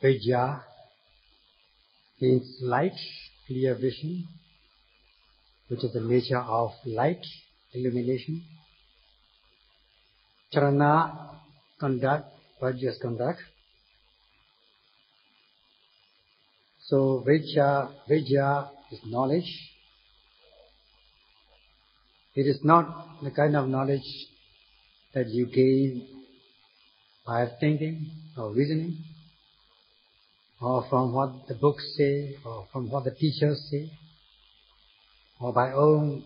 Vijja means light, clear vision, which is the nature of light, illumination. Charana, conduct, virtuous conduct. So Vijja is knowledge. It is not the kind of knowledge that you gain by thinking or reasoning, or from what the books say, or from what the teachers say, or by own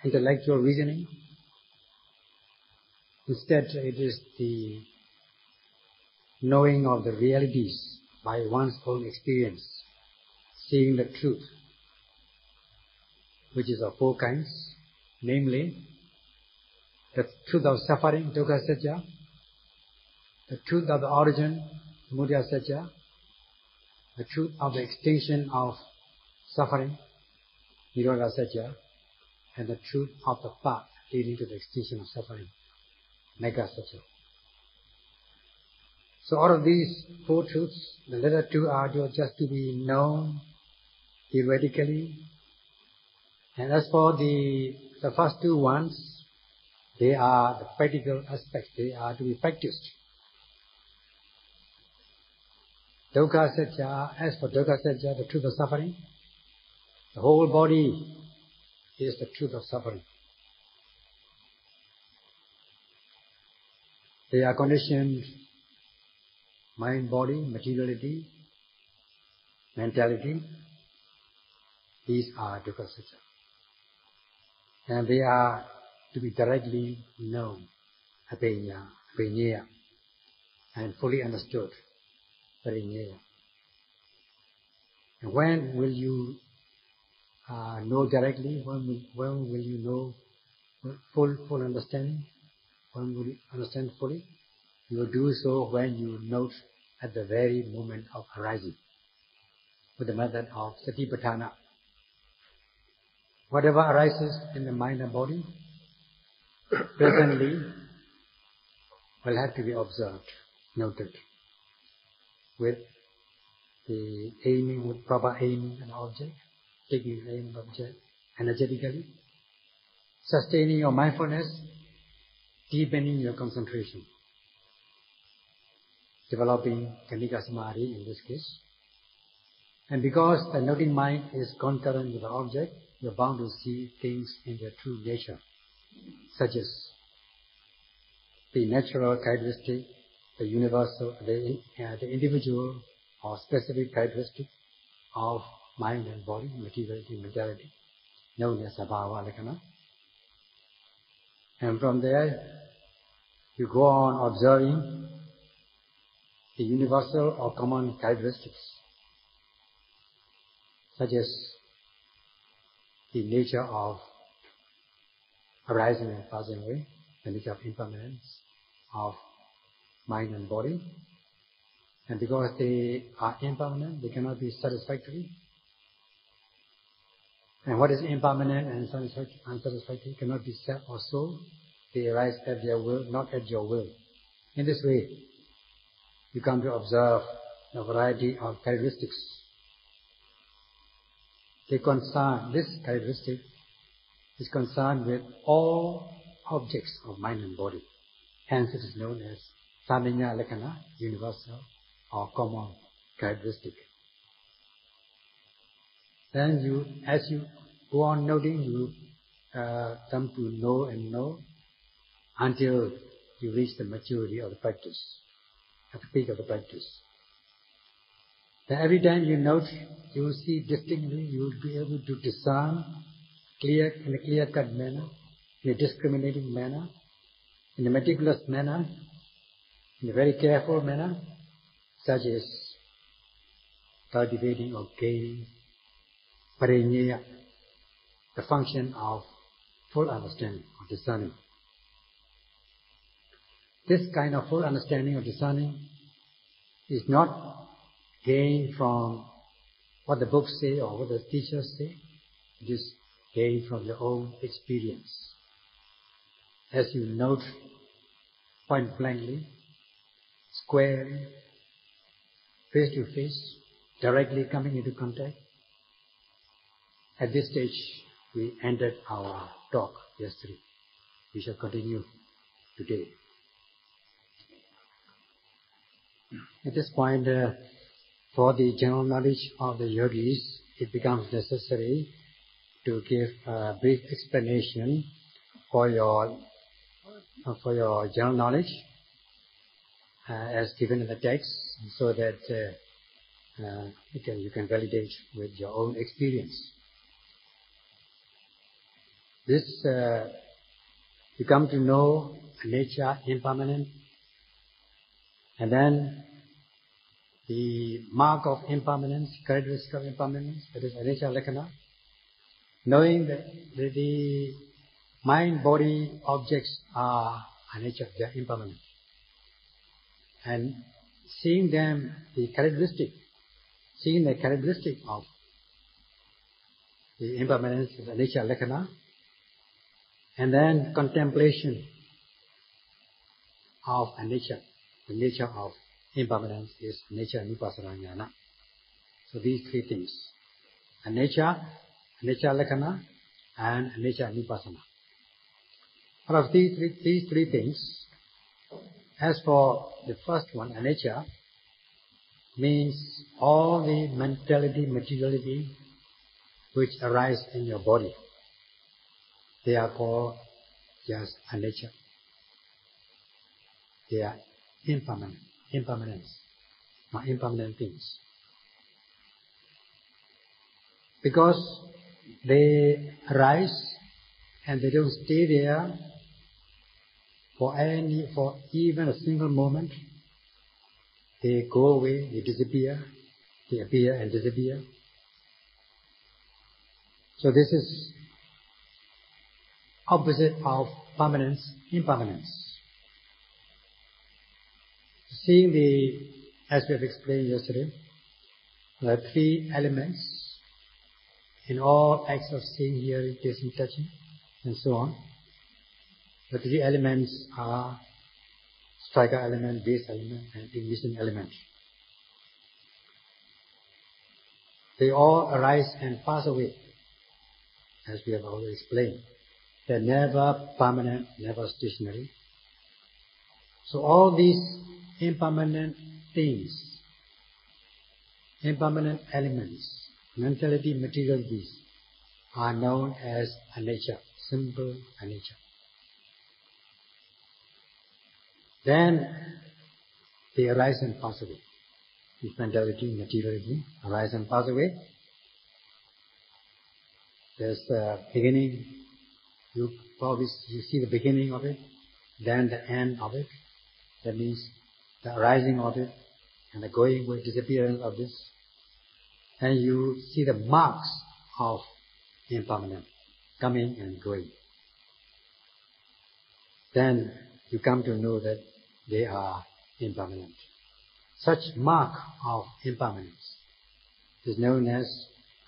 intellectual reasoning. Instead, it is the knowing of the realities by one's own experience, seeing the truth, which is of four kinds, namely, the truth of suffering, dukkha satya, the truth of the origin, samudaya satya, the truth of the extinction of suffering, nirodha satya, and the truth of the path leading to the extinction of suffering, magga satya. So out of these four truths, the latter two are just to be known theoretically, and as for the first two ones, they are the practical aspects, they are to be practiced. Dukkha satya, as for dukkha satya, the truth of suffering, the whole body is the truth of suffering. They are conditioned mind, body, materiality, mentality. These are dukkha satya. And they are to be directly known, apenya, and fully understood, pariññaya. And when will you know directly? When will you know full understanding? When will you understand fully? You will do so when you note at the very moment of arising, with the method of satipatthana. Whatever arises in the mind and body, presently will have to be observed, noted, with the aiming, with proper aim and object, taking aim and object energetically, sustaining your mindfulness, deepening your concentration, developing kanika samadhi in this case. And because the noting mind is concurrent with the object, you're bound to see things in their true nature, such as the natural characteristic, the universal, the individual or specific characteristic of mind and body, materiality, mentality, known as Sabhava. And from there, you go on observing the universal or common characteristics, such as the nature of arising and passing away, the nature of impermanence of mind and body. And because they are impermanent, they cannot be satisfactory. And what is impermanent and unsatisfactory cannot be self or soul. They arise at their will, not at your will. In this way, you come to observe a variety of characteristics. This characteristic is concerned with all objects of mind and body. Hence it is known as Samanya Lakkhana, universal or common characteristic. Then as you go on noting, you come to know and know until you reach the maturity of the practice, at the peak of the practice. Then every time you note, you will see distinctly, you will be able to discern in a clear-cut manner, in a discriminating manner, in a meticulous manner, in a very careful manner, such as cultivating or gaining pariññaya, the function of full understanding or discerning. This kind of full understanding or discerning is not gained from what the books say or what the teachers say. It is gained from your own experience. As you note point blankly squarely, face to face, directly coming into contact. At this stage, we ended our talk yesterday. We shall continue today. At this point, for the general knowledge of the yogis, it becomes necessary to give a brief explanation for your general knowledge as given in the text, so that you can validate with your own experience. This you come to know nature impermanent, and then the mark of impermanence, characteristic of impermanence, that is anicca lakkhana. Knowing that the mind-body objects are anicca, they are impermanent, and seeing them, seeing the characteristic of the impermanence is anicca lakkhana, and then contemplation of anicca, the nature of impermanence is anicca vipassana jnana. So these three things: anicca, anicca lakkhana, and anicca vipassana. Out of these three things, as for the first one, anicca, means all the mentality, materiality which arise in your body. They are called just anicca. They are impermanence, not impermanent things. Because they arise and they don't stay there for even a single moment. They go away, they disappear, they appear and disappear. So this is opposite of permanence, impermanence. Seeing as we have explained yesterday, there are three elements in all acts of seeing, hearing, tasting, touching, and so on. The three elements are striker element, base element, and ignition element. They all arise and pass away, as we have already explained. They're never permanent, never stationary. So all these impermanent things, impermanent elements, mentality, materialities, are known as anicca, simple anicca. Then they arise and pass away. This mentality, materiality arise and pass away. There's the beginning. You see the beginning of it, then the end of it. That means the arising of it and the going away, disappearance of this. And you see the marks of impermanence coming and going. Then you come to know that they are impermanent. Such mark of impermanence is known as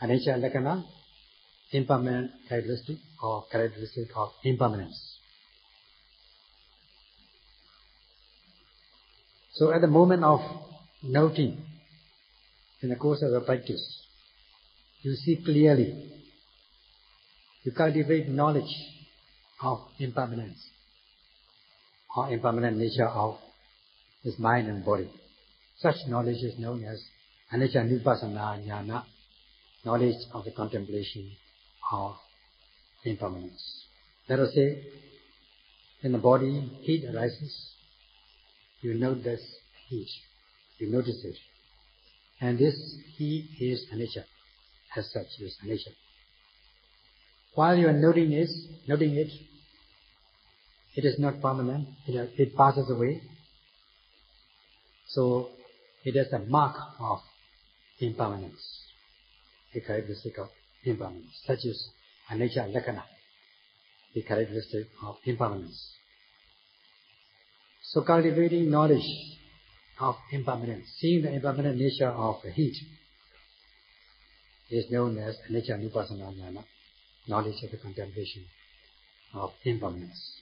anicca lakkhana, impermanent characteristic or characteristic of impermanence. So at the moment of noting, in the course of the practice, you see clearly, you cultivate knowledge of impermanence or impermanent nature of this mind and body. Such knowledge is known as anicca vipassana jnana, knowledge of the contemplation of impermanence. Let us say, in the body, heat arises. You note this heat. You notice it. And this heat is anicca. As such, is anicca. While you are noting it, it is not permanent. It passes away. So it has a mark of impermanence, a characteristic of impermanence. Such is anicca lakkhana, the characteristic of impermanence. So cultivating knowledge of impermanence, seeing the impermanent nature of the heat, is known as anicca vipassana jnana, knowledge of the contemplation of impermanence.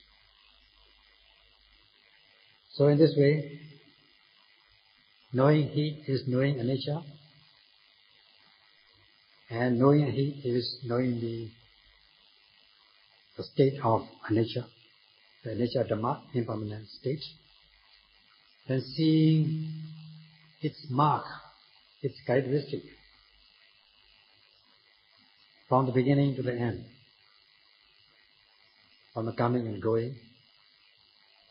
So in this way, Knowing heat is knowing anicca, and knowing heat is knowing the state of anicca, the anicca Dhamma, impermanent state. Then seeing its mark, its characteristic, from the beginning to the end, from the coming and going,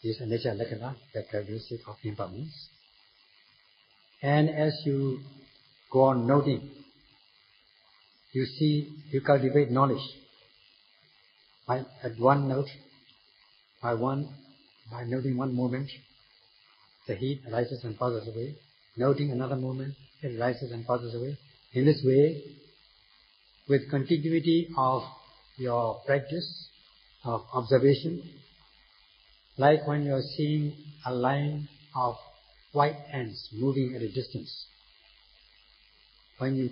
is anicca lakkhana, the characteristic of impermanence. And as you go on noting, you see, you cultivate knowledge. At one note, by noting one moment, the heat rises and passes away. Noting another moment, it rises and passes away. In this way, with continuity of your practice of observation, like when you are seeing a line of white ants moving at a distance. When you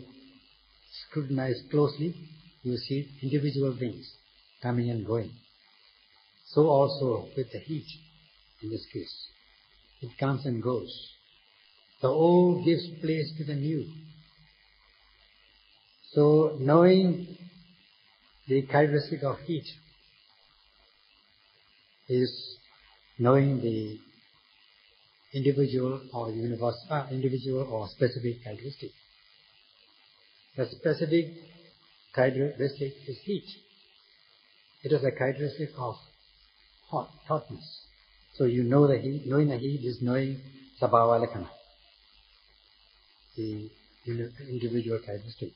scrutinize closely, you see individual things coming and going. So also with the heat, in this case. It comes and goes. The old gives place to the new. So knowing the characteristic of heat is knowing the individual or universal, individual or specific characteristic. The specific characteristic is heat. It is a characteristic of hotness. So you know the heat. Knowing the heat is knowing Sabhava lakkhana, the individual characteristic.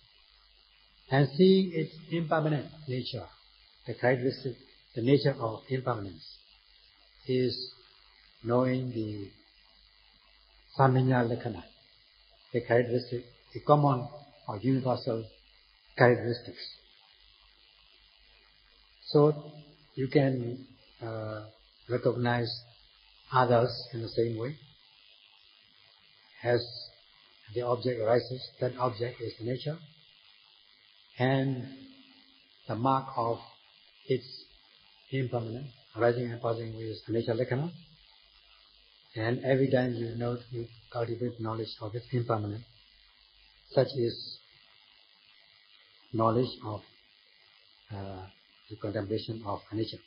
And seeing its impermanent nature, the characteristic, the nature of impermanence, is knowing the Samanya lakkhana, the characteristic, the common or universal characteristics. So you can recognize others in the same way. As the object arises, that object is the nature, and the mark of its impermanent, arising and passing away, is the nature lakkhana. And every time you cultivate knowledge of its impermanent, such is knowledge of the contemplation of anicca.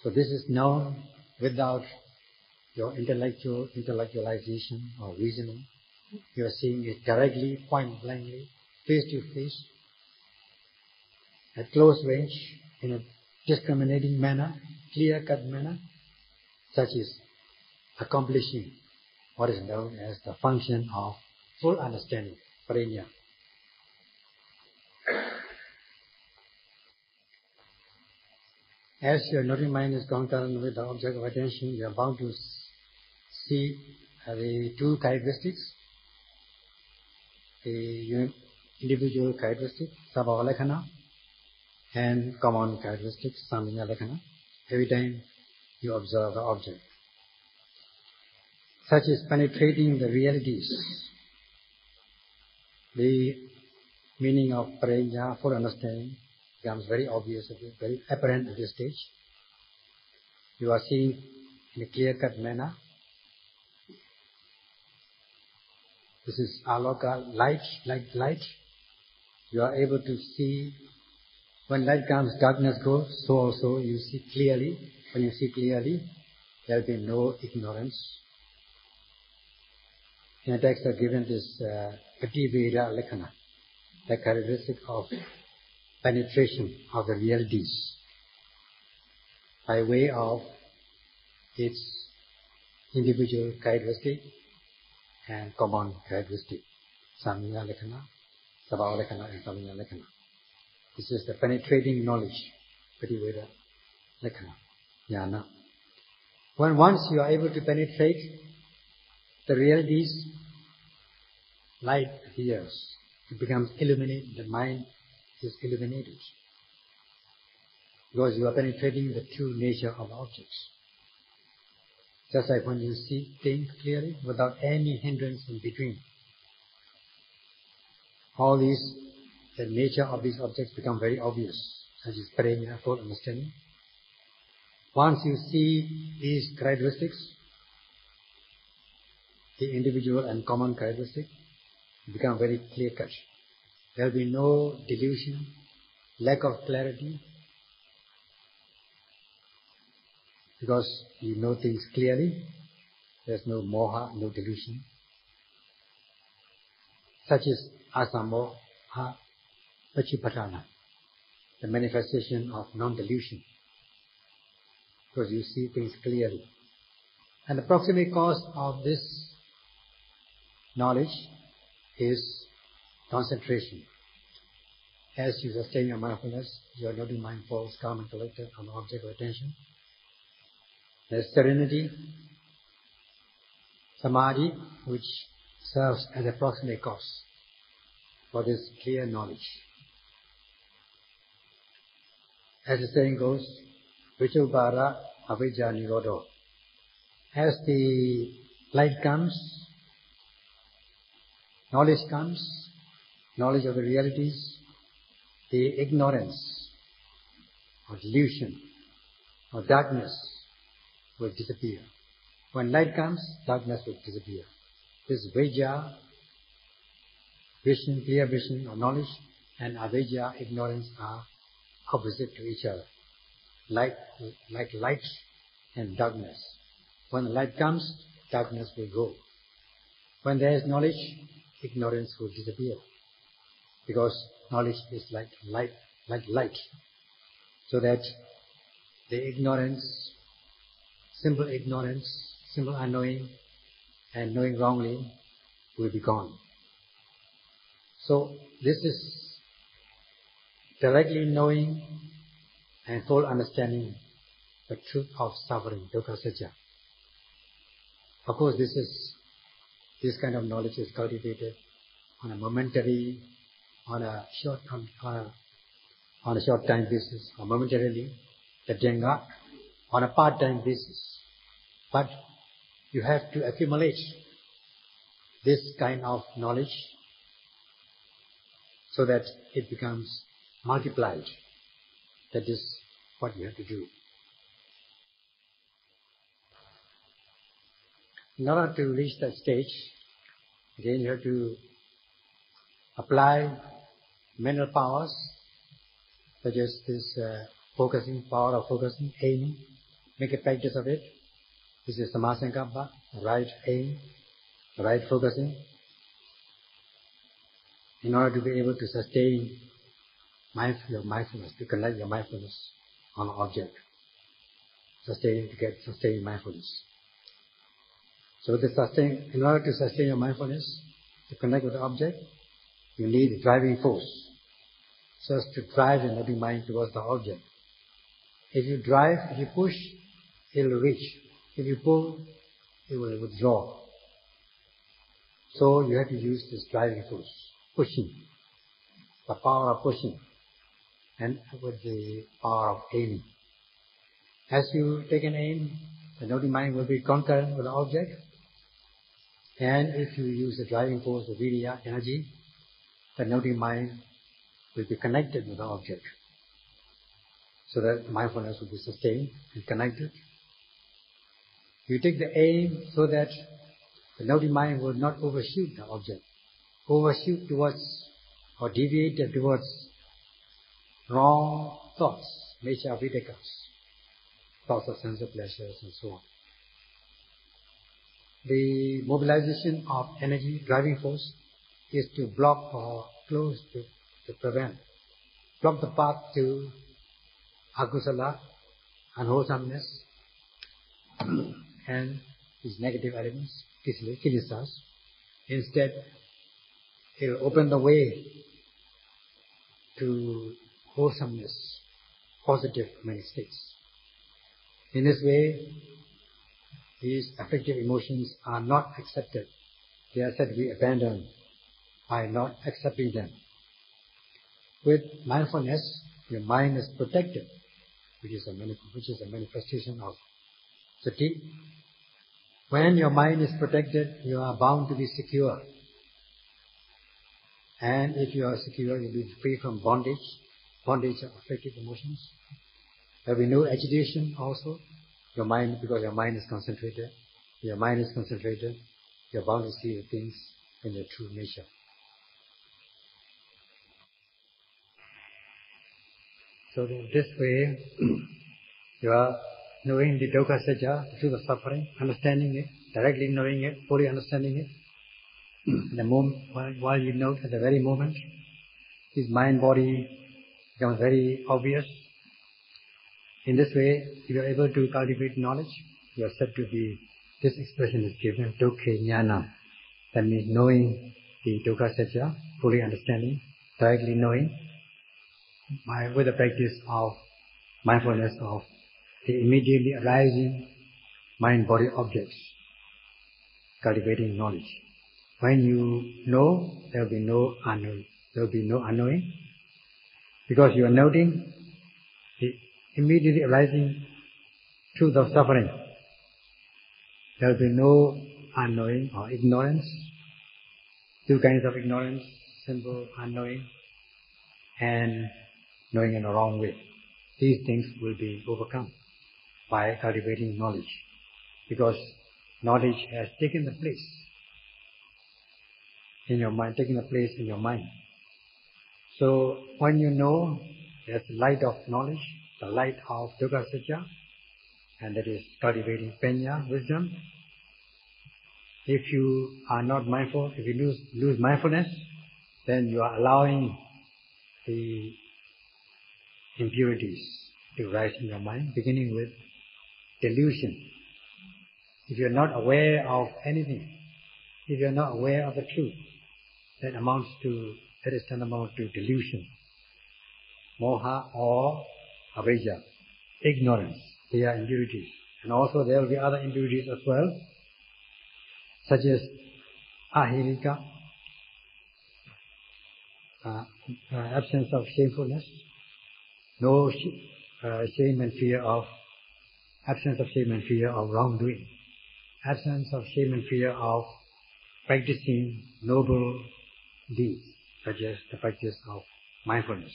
So this is known without your intellectualization or reasoning. You are seeing it directly, point blankly, face to face, at close range, in a discriminating manner, clear-cut manner, such is accomplishing what is known as the function of full understanding, prajna. As your noting mind is concurrent with the object of attention, you are bound to see the two characteristics, the individual characteristic, Sabhava lakkhana, and common characteristic, Samanya lakkhana, every time you observe the object. Such is penetrating the realities. The meaning of prajna, full understanding, becomes very obvious, very apparent at this stage. You are seeing in a clear-cut manner. This is aloka, light, like light. You are able to see, when light comes, darkness goes, so also you see clearly. When you see clearly, there will be no ignorance. In the text are given this Pativeda lakkhana, the characteristic of penetration of the realities by way of its individual characteristic and common characteristic, Samanya lakkhana, Sabhava lakkhana, and Samanya lakkhana. This is the penetrating knowledge, Pativeda lakkhana, jnana. When once you are able to penetrate the realities, light appears. It becomes illuminated. The mind is illuminated, because you are penetrating the true nature of objects. Just like when you see things clearly without any hindrance in between. All these, the nature of these objects become very obvious, such as prajna, full understanding. Once you see these characteristics, the individual and common characteristic become very clear-cut. There will be no delusion, lack of clarity, because you know things clearly. There's no moha, no delusion. Such is asamoha pachipatana, the manifestation of non-delusion, because you see things clearly. And the proximate cause of this knowledge is concentration. As you sustain your mindfulness, your loving mind falls calm and collected on the object of attention. There's serenity, samadhi, which serves as a proximate cause for this clear knowledge. As the saying goes, Vichubhara Avijja Nirodho. As the light comes, knowledge comes, knowledge of the realities, the ignorance or delusion or darkness will disappear. When light comes, darkness will disappear. This Vijja, vision, clear vision or knowledge, and Avijja, ignorance, are opposite to each other. Like light and darkness. When the light comes, darkness will go. When there is knowledge, ignorance will disappear. Because knowledge is like light. So that the ignorance, simple unknowing, and knowing wrongly will be gone. So this is directly knowing and full understanding the truth of suffering, dukkha satya. Of course, this kind of knowledge is cultivated on a momentary, on a short time basis, or momentarily, on a part-time basis. But you have to accumulate this kind of knowledge so that it becomes multiplied. That is what you have to do. In order to reach that stage, again you have to apply mental powers, such as this focusing, power of focusing, aiming, make a practice of it. This is samasankappa, right aim, right focusing, in order to be able to sustain your mindfulness, to connect your mindfulness on an object, sustain mindfulness. So in order to sustain your mindfulness, to connect with the object, you need a driving force, so as to drive your loving mind towards the object. If you drive, if you push, it will reach. If you pull, it will withdraw. So you have to use this driving force, pushing, the power of pushing, and with the power of aiming. As you take an aim, the loving mind will be concurrent with the object. And if you use the driving force, the Vijja, energy, the loving mind will be connected with the object. So that mindfulness will be sustained and connected. You take the aim so that the loving mind will not overshoot the object, overshoot towards or deviate towards wrong thoughts, nature of vitakkas, thoughts of sense of pleasures and so on. The mobilization of energy, driving force, is to block or close, to prevent, block the path to akusala, unwholesomeness, and these negative elements, kilesas. Instead, it will open the way to wholesomeness, positive mental states. In this way, these affective emotions are not accepted. They are said to be abandoned by not accepting them. With mindfulness, your mind is protected, which is a manifestation of sati. When your mind is protected, you are bound to be secure. And if you are secure, you'll be free from bondage of affective emotions. There will be no agitation also. Because your mind is concentrated. you're bound to see the things in their true nature. So in this way, you are knowing the dukkha satya, the truth of suffering, understanding it, directly knowing it, fully understanding it. The moment, while you know at the very moment, his mind-body becomes very obvious. In this way, if you are able to cultivate knowledge, you are said to be, this expression is given, dukkha jnana. That means knowing the dukkha satya, fully understanding, directly knowing, with the practice of mindfulness of the immediately arising mind-body objects, cultivating knowledge. When you know, there will be no unknowing. There will be no unknowing, because you are noting the immediately arising truth of suffering. There will be no unknowing or ignorance. Two kinds of ignorance: simple unknowing and knowing in the wrong way. These things will be overcome by cultivating knowledge, because knowledge has taken the place in your mind, taking the place in your mind. So when you know, there's the light of knowledge, the light of dukkha satya, and that is cultivating panya, wisdom. If you are not mindful, if you lose mindfulness, then you are allowing the impurities to rise in your mind, beginning with delusion. If you are not aware of anything, if you are not aware of the truth, that is tantamount to delusion, moha or avijja, ignorance. They are impurities. And also there will be other impurities as well, such as ahirika, absence of shamefulness, no shame and fear of, absence of shame and fear of wrongdoing, absence of shame and fear of practicing noble deeds, such as the practice of mindfulness.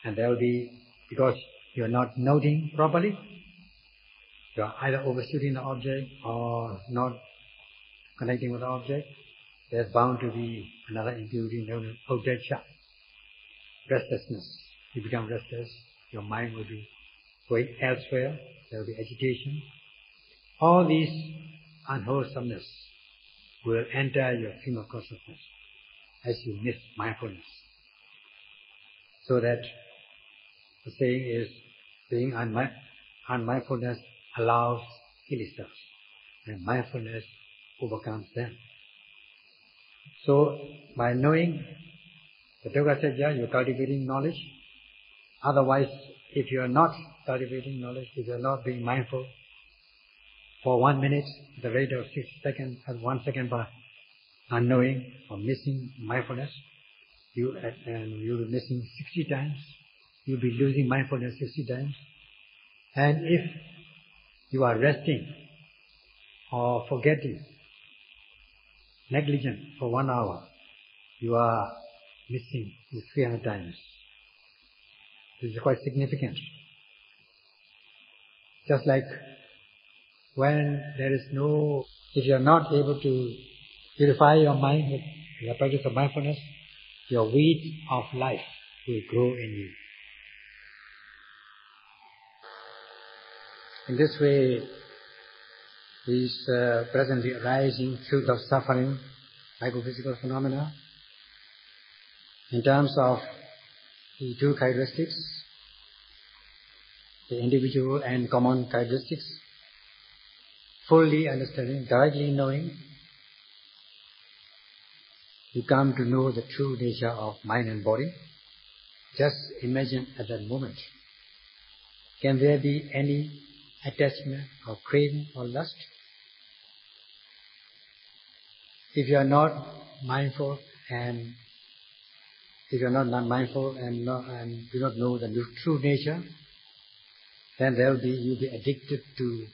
And there will be, because you are not noting properly, you are either overshooting the object or not connecting with the object, there's bound to be another impurity known as uddhacca, restlessness. You become restless, your mind will be going elsewhere, there will be agitation. All these unwholesomeness will enter your stream of consciousness as you miss mindfulness. So that the saying is, being unmindfulness allows kilesas, and mindfulness overcomes them. So, by knowing the dukkha satya, you are cultivating knowledge. Otherwise, if you are not cultivating knowledge, if you are not being mindful, for 1 minute, the rate of 6 seconds, and 1 second per unknowing or missing mindfulness, you'll be missing 60 times. You'll be losing mindfulness 60 times. And if you are resting or forgetting, negligent for 1 hour, you are missing 300 times. This is quite significant. Just like when there is no, if you are not able to purify your mind with the practice of mindfulness, your weed of life will grow in you. In this way, these presently arising truth of suffering, psychophysical phenomena, in terms of the two characteristics, the individual and common characteristics, fully understanding, directly knowing, you come to know the true nature of mind and body. Just imagine at that moment, can there be any attachment or craving or lust? If you are not mindful and do not know the true nature, then you'll be addicted to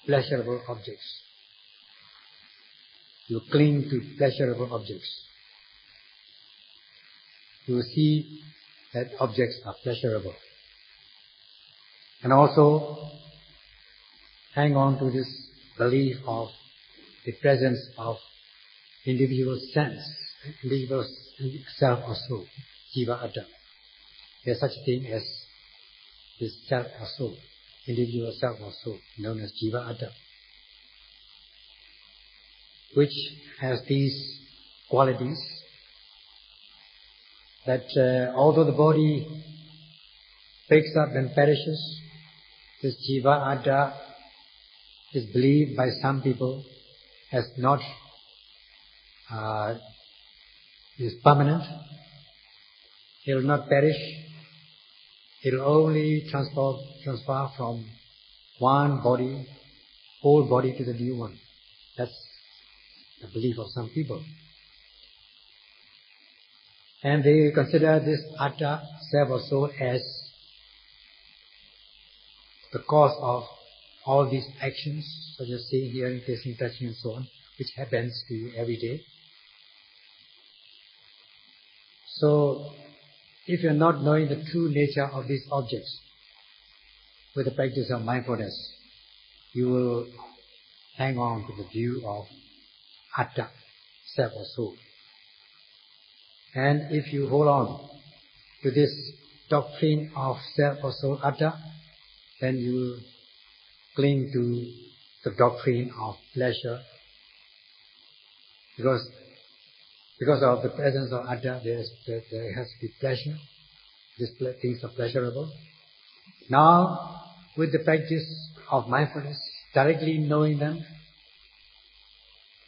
pleasurable objects. You cling to pleasurable objects. You will see that objects are pleasurable. And also hang on to this belief of the presence of individual sense, individual self or soul, jiva atta. There is such a thing as this self or soul, individual self or soul, known as jiva atta, which has these qualities that although the body breaks up and perishes, this jiva atta is believed by some people as not is permanent. It will not perish. It will only transfer from one body, whole body, to the new one. That's the belief of some people. And they consider this atta, self or soul, as the cause of all these actions, such as seeing, hearing, tasting, touching and so on, which happens to you every day. So, if you are not knowing the true nature of these objects, with the practice of mindfulness, you will hang on to the view of atta, self or soul. And if you hold on to this doctrine of self or soul atta, then you will cling to the doctrine of pleasure. Because of the presence of atta, there has to be pleasure. These things are pleasurable. Now, with the practice of mindfulness, directly knowing them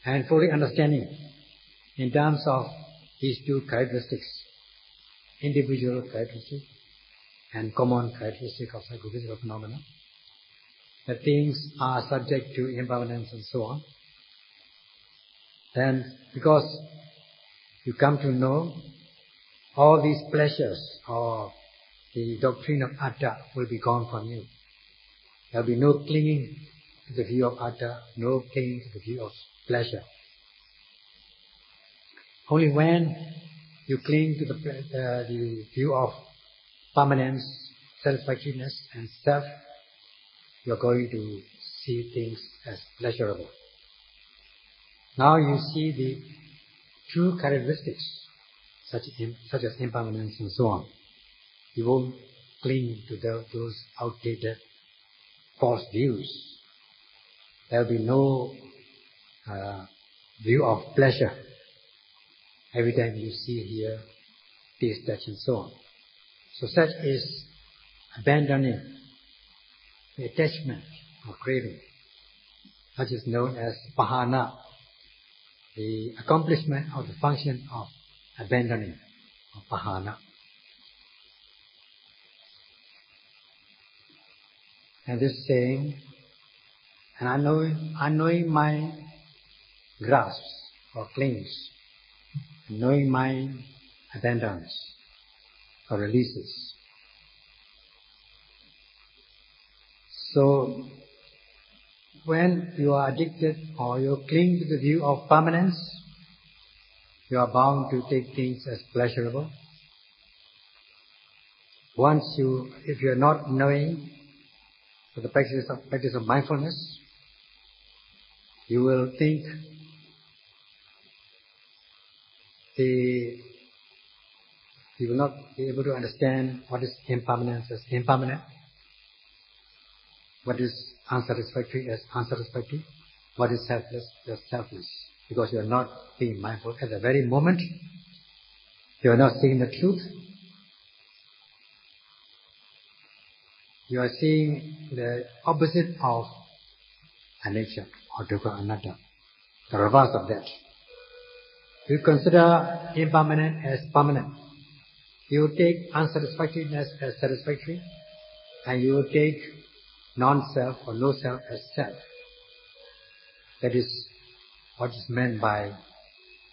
and fully understanding in terms of these two characteristics, individual characteristic and common characteristic of psychophysical phenomena, that things are subject to impermanence and so on, then because you come to know all these pleasures, or the doctrine of atta will be gone from you. There will be no clinging to the view of atta, no clinging to the view of pleasure. Only when you cling to the view of permanence, satisfactoriness and self, you are going to see things as pleasurable. Now you see the true characteristics, such as impermanence and so on. You won't cling to those outdated false views. There will be no view of pleasure every time you see, hear, taste, touch and so on. So such is abandoning the attachment or craving, such is known as pahana, the accomplishment of the function of abandoning, or pahana. And this saying, an unknowing mind grasps or clings, and knowing mind abandons or releases. So, when you are addicted or you cling to the view of permanence, you are bound to take things as pleasurable. If you are not knowing for the practice of mindfulness, you will think you will not be able to understand what is impermanence as impermanent, what is unsatisfactory as unsatisfactory, what is selfless as selfless, because you are not being mindful at the very moment. You are not seeing the truth. You are seeing the opposite of anicca or dukkha anatta, the reverse of that. You consider impermanent as permanent. You take unsatisfactoriness as satisfactory, and you take non-self or no self as self. That is what is meant by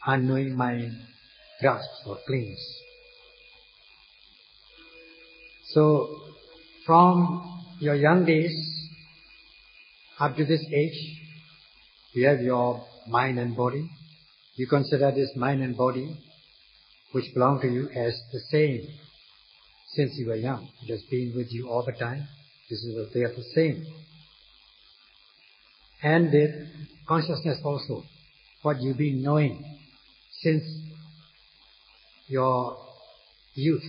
unknowing mind grasps or clings. So, from your young days up to this age, you have your mind and body. You consider this mind and body, which belong to you, as the same since you were young. It has been with you all the time. They are the same. And the consciousness also, what you've been knowing since your youth,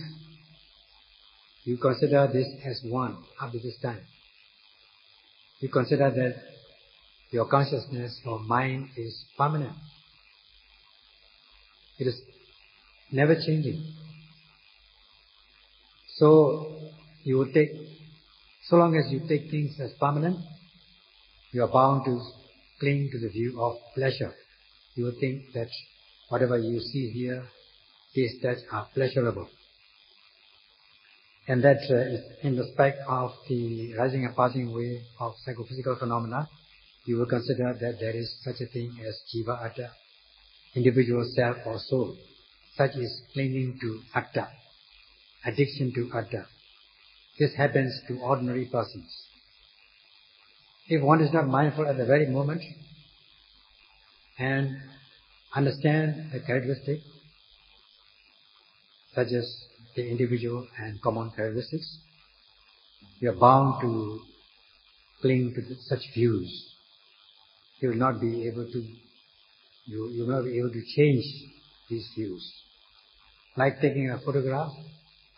you consider this as one up to this time. You consider that your consciousness or mind is permanent. It is never changing. So you will take, so long as you take things as permanent, you are bound to cling to the view of pleasure. You will think that whatever you see here, taste, touch are pleasurable. And that in respect of the rising and passing away of psychophysical phenomena, you will consider that there is such a thing as jiva atta, individual self or soul. Such is clinging to atta, addiction to atta. This happens to ordinary persons. If one is not mindful at the very moment and understand the characteristic, such as the individual and common characteristics, you are bound to cling to such views. You will not be able to. You will not be able to change these views. Like taking a photograph,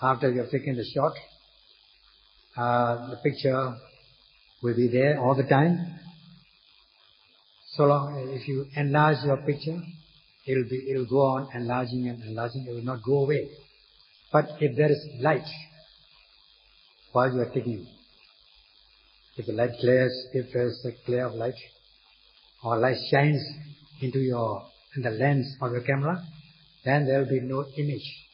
after you have taken the shot, the picture will be there all the time. So long if you enlarge your picture, it will go on enlarging and enlarging. It will not go away. But if there is light while you are taking, if the light glares, if there is a glare of light, or light shines into the lens of your camera, then there will be no image.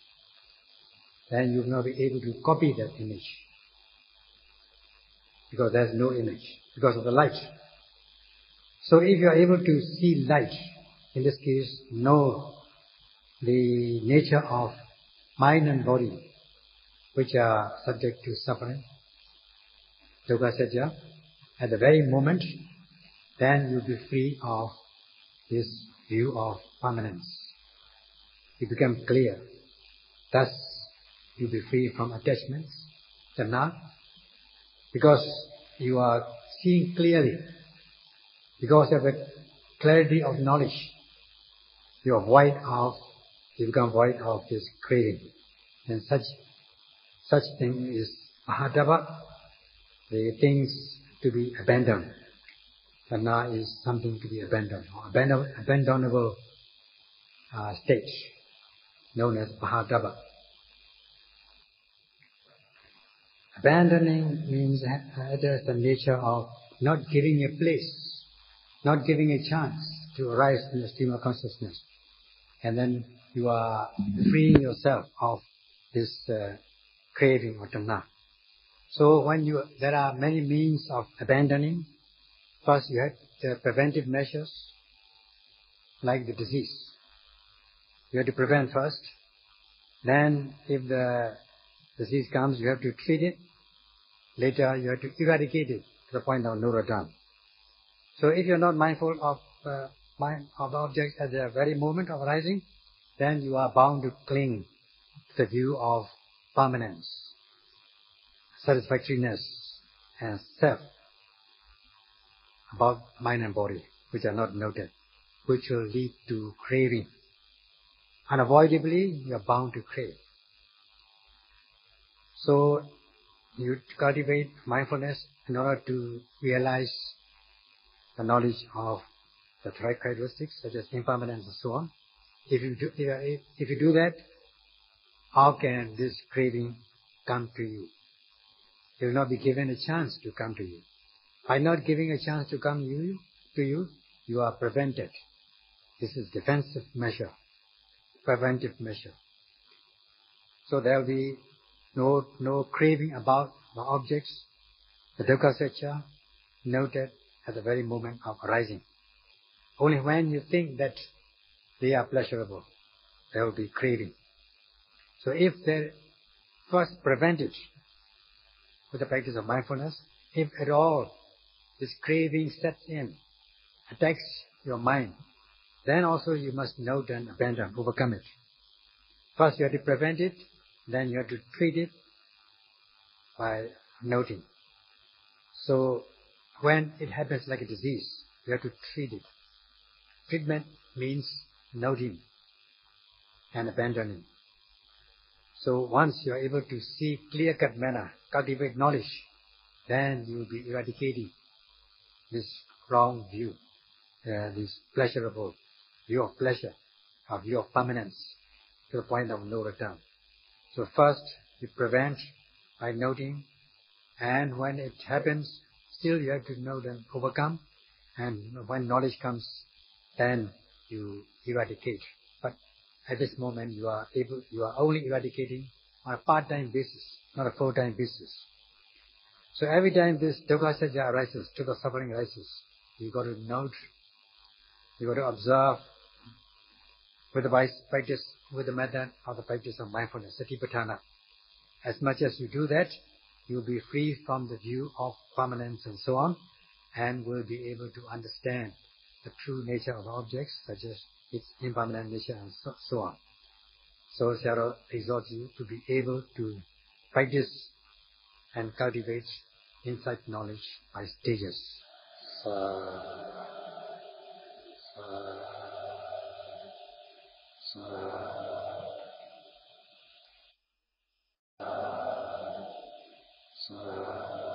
Then you will not be able to copy that image, because there is no image, because of the light. So if you are able to see light, in this case, know the nature of mind and body, which are subject to suffering, dukkha satya, at the very moment, then you will be free of this view of permanence. You become clear. Thus, you will be free from attachments, tanha, because you are seeing clearly. Because of the clarity of knowledge, you become void of this craving. And such thing is mahadava, the things to be abandoned. Tanha is something to be abandoned, or abandonable state, known as mahadava. Abandoning means it is the nature of not giving a place, not giving a chance to arise in the stream of consciousness. And then you are freeing yourself of this craving or tanha. So there are many means of abandoning. First, you have the preventive measures, like the disease. You have to prevent first. Then, if the disease comes, you have to treat it. Later, you have to eradicate it to the point of no return. So, if you are not mindful of the object at the very moment of arising, then you are bound to cling to the view of permanence, satisfactoriness, and self about mind and body, which are not noted, which will lead to craving. Unavoidably, you are bound to crave. So, you cultivate mindfulness in order to realize the knowledge of the right characteristics, such as impermanence and so on. If you do that, how can this craving come to you? It will not be given a chance to come to you. By not giving a chance to come to you, you are prevented. This is defensive measure, preventive measure. So there will be no craving about the objects, the dukkha satya, noted at the very moment of arising. Only when you think that they are pleasurable, there will be craving. So if they first prevent it with the practice of mindfulness, if at all this craving sets in, attacks your mind, then also you must note and abandon, overcome it. First you have to prevent it, then you have to treat it by noting. So when it happens like a disease, You have to treat it. Treatment means noting and abandoning. So once you are able to see clear-cut manner, cultivate knowledge, then you will be eradicating this wrong view, this pleasurable view of pleasure, or view of permanence, to the point of no return. So first, you prevent by noting, and when it happens, still you have to know and overcome, and when knowledge comes, then you eradicate. But at this moment, you are only eradicating on a part-time basis, not a full-time basis. So every time this dukkha sajja arises, dukkha suffering arises, you got to note, you got to observe with the practice, with the method of the practice of mindfulness, satipatthana. As much as you do that, you will be free from the view of permanence and so on, and will be able to understand the true nature of objects, such as its impermanent nature and so on. So Sayadaw exhorts you to be able to practice and cultivate insight knowledge by stages. Sa